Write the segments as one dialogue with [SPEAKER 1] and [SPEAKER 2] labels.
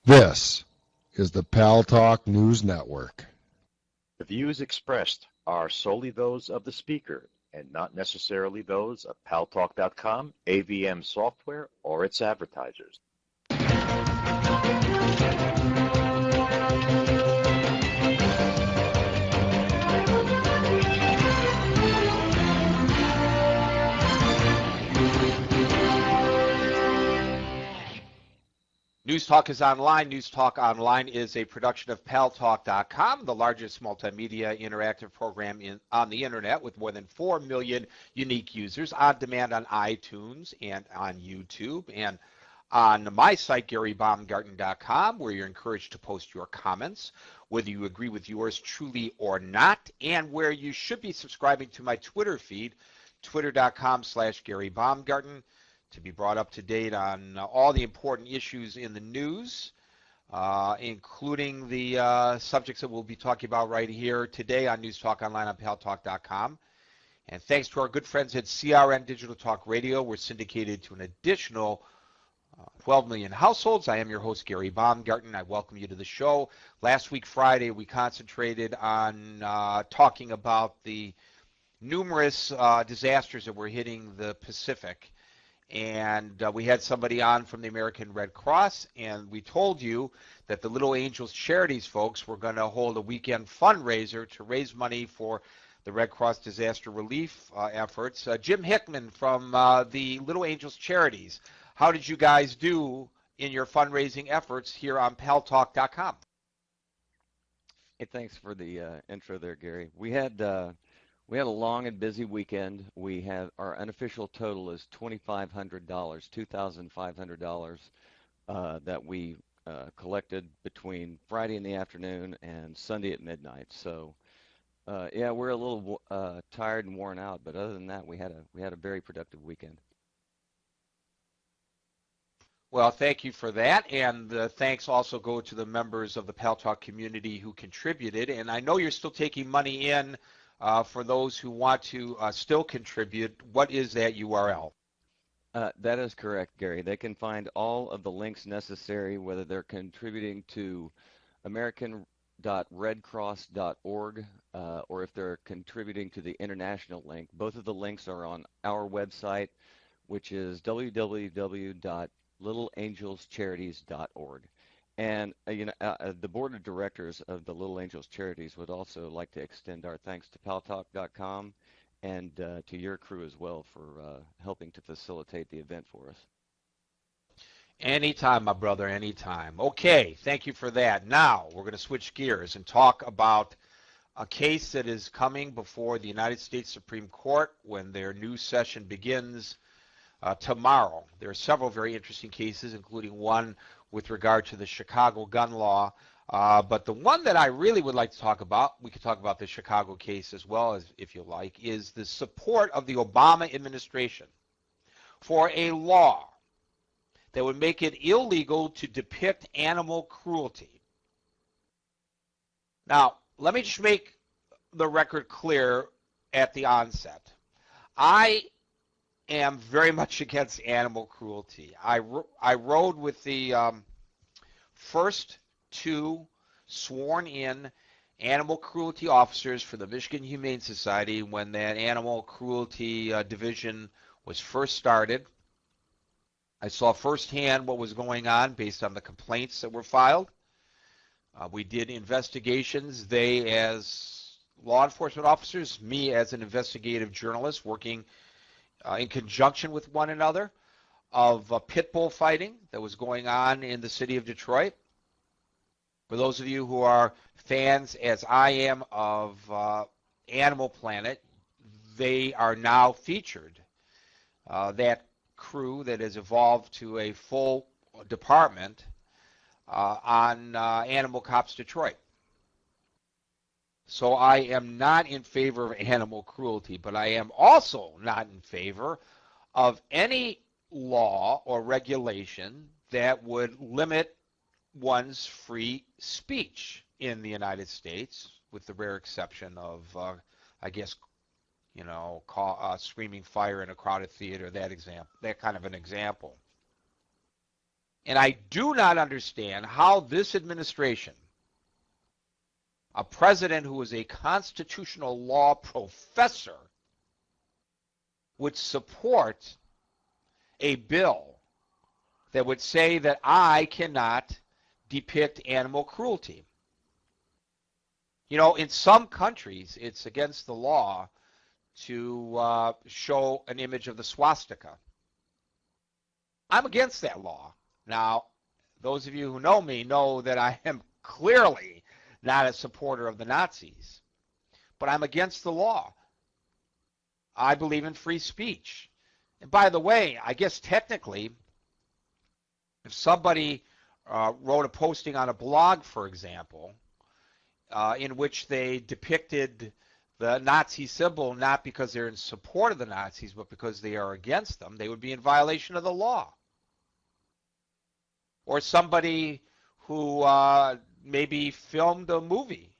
[SPEAKER 1] This is the Paltalk News Network.
[SPEAKER 2] The views expressed are solely those of the speaker and not necessarily those of Paltalk.com, AVM Software, or its advertisers.
[SPEAKER 3] News Talk is online. News Talk Online is a production of Paltalk.com, the largest multimedia interactive program on the internet with more than 4 million unique users on demand on iTunes and on YouTube and on my site, GaryBaumgarten.com, where you're encouraged to post your comments, whether you agree with yours truly or not, and where you should be subscribing to my Twitter feed, twitter.com/GaryBaumgarten, to be brought up to date on all the important issues in the news, including the subjects that we'll be talking about right here today on News Talk Online on Paltalk.com. And thanks to our good friends at CRN Digital Talk Radio, we're syndicated to an additional 12 million households. I am your host, Gary Baumgarten. I welcome you to the show. Last week, Friday, we concentrated on talking about the numerous disasters that were hitting the Pacific. And we had somebody on from the American Red Cross, and we told you that the Little Angels Charities folks were going to hold a weekend fundraiser to raise money for the Red Cross disaster relief efforts. Jim Hickman from the Little Angels Charities, how did you guys do in your fundraising efforts here on Paltalk.com?
[SPEAKER 4] Hey, thanks for the intro there, Gary. We had a long and busy weekend. We had our unofficial total is $2,500, $2,500 that we collected between Friday in the afternoon and Sunday at midnight. So, yeah, we're a little tired and worn out, but other than that, we had a very productive weekend.
[SPEAKER 3] Well, thank you for that, and thanks also go to the members of the Paltalk community who contributed. And I know you're still taking money in. For those who want to still contribute, what is that URL?
[SPEAKER 4] That is correct, Gary. They can find all of the links necessary, whether they're contributing to American.redcross.org or if they're contributing to the international link. Both of the links are on our website, which is www.littleangelscharities.org. And the board of directors of the Little Angels Charities would also like to extend our thanks to Paltalk.com and to your crew as well for helping to facilitate the event for us.
[SPEAKER 3] Anytime, my brother, anytime. Okay, thank you for that. Now we're going to switch gears and talk about a case that is coming before the United States Supreme Court when their new session begins tomorrow. There are several very interesting cases, including one with regard to the Chicago gun law. But the one that I really would like to talk about, we could talk about the Chicago case as well, as if you like, is the support of the Obama administration for a law that would make it illegal to depict animal cruelty. Now, let me just make the record clear at the onset. I am very much against animal cruelty. I rode with the first two sworn-in animal cruelty officers for the Michigan Humane Society when that animal cruelty division was first started. I saw firsthand what was going on based on the complaints that were filed. We did investigations, they as law enforcement officers, me as an investigative journalist working in conjunction with one another, of pit bull fighting that was going on in the city of Detroit. For those of you who are fans, as I am, of Animal Planet, they are now featured. That crew that has evolved to a full department on Animal Cops Detroit. So I am not in favor of animal cruelty, but I am also not in favor of any law or regulation that would limit one's free speech in the United States, with the rare exception of, I guess, screaming fire in a crowded theater, that kind of an example. And I do not understand how this administration, a president who is a constitutional law professor, would support a bill that would say that I cannot depict animal cruelty. You know, in some countries, it's against the law to show an image of the swastika. I'm against that law. Now, those of you who know me know that I am clearly not a supporter of the Nazis, but I'm against the law. I believe in free speech. And by the way, I guess technically, if somebody wrote a posting on a blog, for example, in which they depicted the Nazi symbol not because they're in support of the Nazis, but because they are against them, they would be in violation of the law. Or somebody who maybe filmed a movie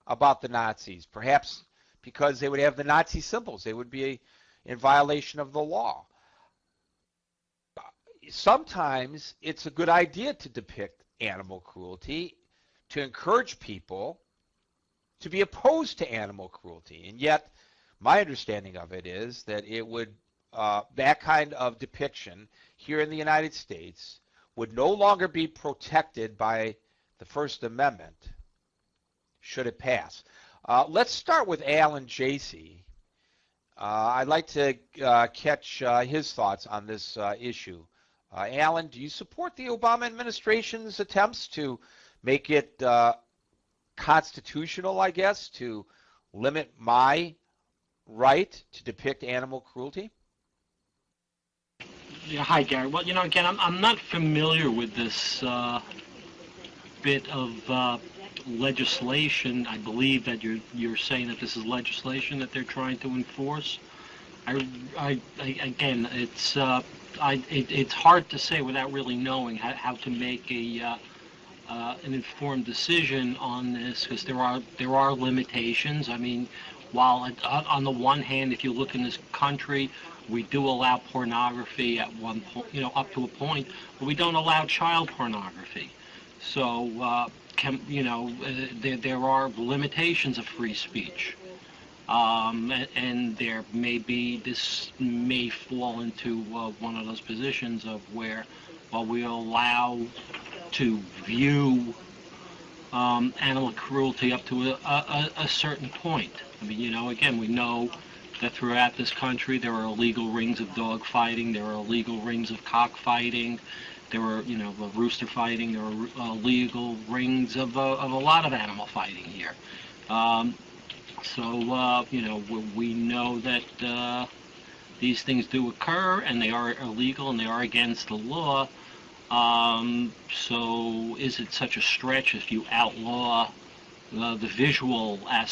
[SPEAKER 3] about the Nazis, perhaps because they would have the Nazi symbols, they would be in violation of the law. Sometimes it's a good idea to depict animal cruelty to encourage people to be opposed to animal cruelty. And yet, my understanding of it is that it would, that kind of depiction here in the United States would no longer be protected by the First Amendment, should it pass. Let's start with Alan Jacey. I'd like to catch his thoughts on this issue. Alan, do you support the Obama administration's attempts to make it constitutional, I guess, to limit my right to depict animal cruelty?
[SPEAKER 5] Yeah, hi, Gary. Well, you know, again, I'm not familiar with this bit of legislation. I believe that you're saying that this is legislation that they're trying to enforce. Again, it's hard to say without really knowing how to make an informed decision on this, because there are limitations. I mean, while on the one hand, if you look in this country, we do allow pornography at one point, you know, up to a point, but we don't allow child pornography. So, there are limitations of free speech. And there this may fall into one of those positions of where, while we allow to view animal cruelty up to a certain point. I mean, you know, again, we know that throughout this country there are illegal rings of dog fighting, there are illegal rings of cock fighting, there are, you know, rooster fighting, there are illegal rings of a lot of animal fighting here. You know, we know that these things do occur, and they are illegal, and they are against the law. So is it such a stretch if you outlaw the visual aspect